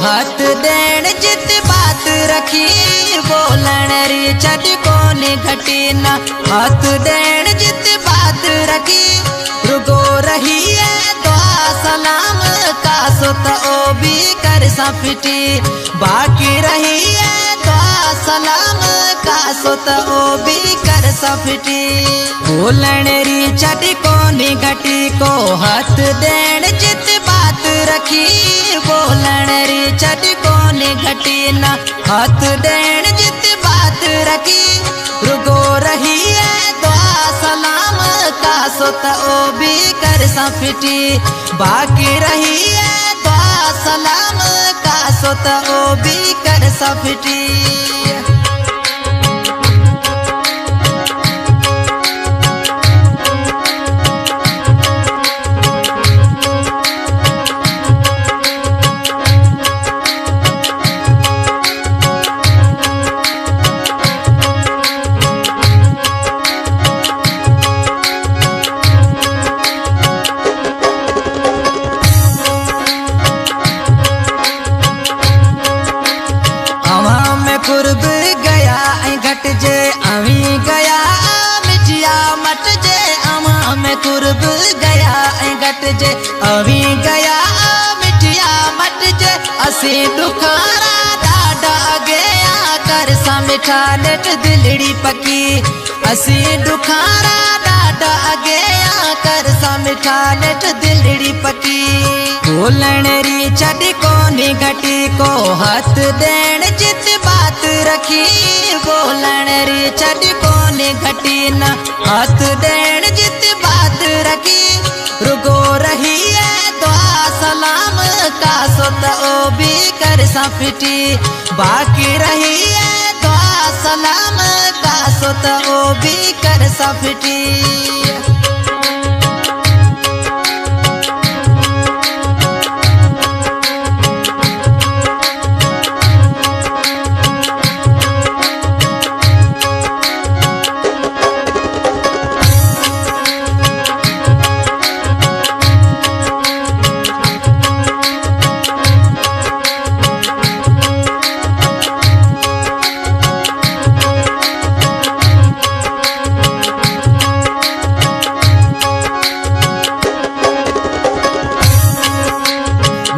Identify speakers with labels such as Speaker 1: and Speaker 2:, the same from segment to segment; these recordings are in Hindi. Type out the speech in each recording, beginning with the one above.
Speaker 1: हाथ देण जित बात रखी बोलण री छड़ कोनी घटी ना। हाथ देण जित बात रखी रुगो रही है दुआ सलाम का सुत ओ भी कर सफटी। बाकी रही है दुआ सलाम का सुत ओ भी कर सफटी। बोलण री छड़ कोनी घटी को हाथ देण जित बात रखी बोलण री छड़ कोनी घटी ना। हाथ देण जित बात रखी रुगो रही है दुआ सलाम का सुत ओ भी कर सफटी। बाकी रही है दुआ सलाम का सुत ओ भी कर सफटी। कुर्ब गया घट जे अवी गया मिठिया मट जे अमा में कुर्ब गया घट जे अवी गया मिठिया मट जे। असी दुखारा डाडा गया कर सा मिठा नेट दिलड़ी पकी। असी दुखारा डाडा गया कर सा मिठा नेट दिलड़ी पकी। बोलण री छड़ कोनी घटी को हाथ देण जित बात रखी बोलण री छड़ कोनी घटी ना। हाथ देण जित बात रखी रुगो रही है दुआ सलाम का सुत ओ भी कर सफटी। बाकी रही है दुआ सलाम का सुत ओ भी कर सफटी।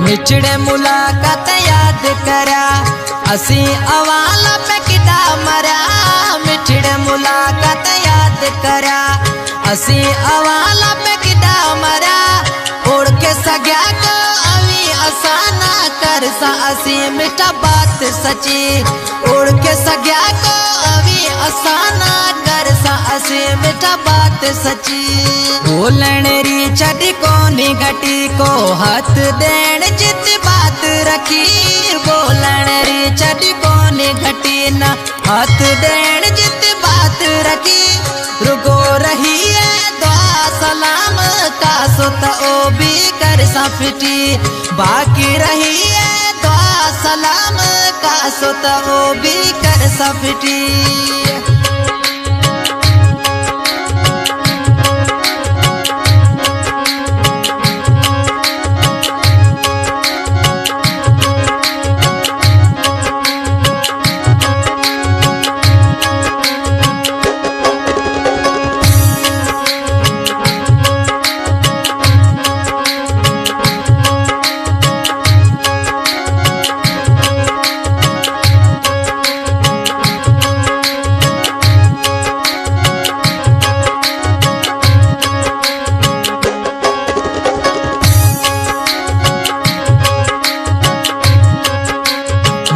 Speaker 1: मिठड़े मुलाकात याद करा असी अवाल पे किदा मरा। मिठड़े मुलाकात याद करा असी अवाल पे किदा मरा। उड़ के सग्या को अवी असाना कर सा असी मिठा बात सची। उड़ के सग्या को अवी असाना कर सा असी मिठा बात सची। बोलण री छड़ कोनी घटी को हाथ देण जित बात रखी बोलण री छड़ कोनी घटी ना। हाथ देण जित बात रखी रुगो रही है दुआ सलाम का सुत ओ भी कर सफटी। बाकी रही है दुआ सलाम का सुत ओ भी कर सफटी।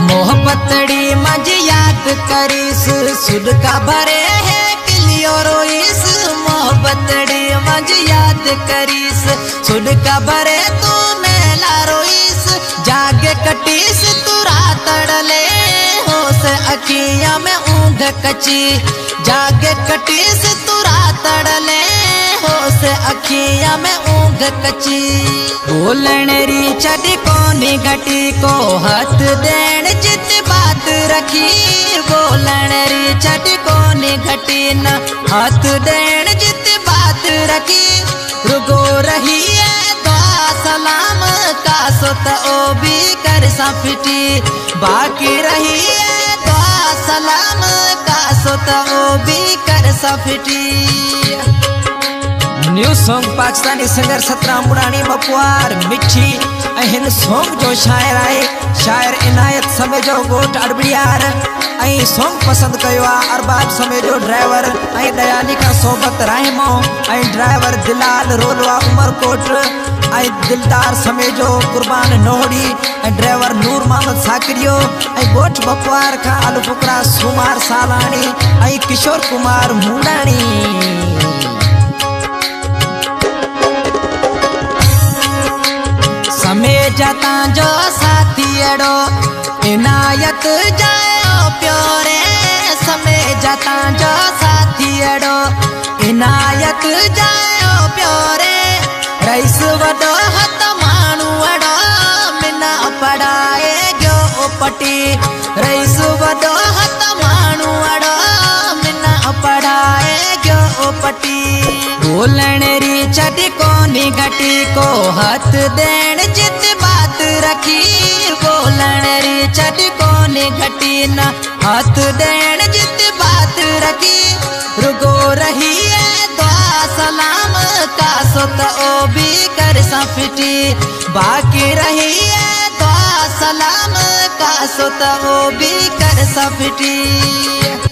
Speaker 1: मोहब्बतड़ी मज याद करीस सुध का भरे है किलियो रोईस। मोहब्बतड़ी मज याद करीस सुध का भरे तू मेला रोईस। जागे कटीस तू रात अड़ले हो से अखियां में ऊँघ कची। जागे कटीस तू रात अड़ले हो से अखियां में ऊँघ कची। बोलण री छड़ कोनी घटी को हाथ देण जित बात रखी बोलण री छड़ कोनी घटी ना। हाथ देण जित बात रखी रुगो रही है दुआ सलाम का सुत ओ भी कर सफिटी बाकी रही है दुआ सलाम का सोता वो भी कर सफिटी। New song Pakistani singer Satram Burani मकवार मिठी हिन सॉन्ग जो शायर आए शायर इनायत समय जो गोट अड़बियार सॉन्ग पसंद कयो अरबाब समय जो ड्राइवर दयाली का सोबत रहमो ड्राइवर दिलाल रोलवा उमरकोट दिलदार समय जो कुर्बान नोड़ी ड्राइवर नूर मोहम्मद साकिरियो गोठ बकवार का आलू फुकरा सुमार सालानी किशोर कुमार मूडानी। समय जता जो साथी अड़ो इनायत जायो प्योरे समय जता जो साथी अड़ो इनायत जायो प्योरे रईस वडो हत मानू अड़ो मिना पढ़ाए गयो पटी रईस वडो हत मानू अड़ो मिना पढ़ाए गयो पटी। बोलण री छटी कोनी घटी को हाथ देण जित बात रखी बोलण री छटी कोनी घटी न हाथ देण जित बात रखी रुगो रही है दुआ सलाम का सोत ओ भी कर सफिटी बाकी रही है दुआ सलाम का सोत ओ भी कर सफिटी।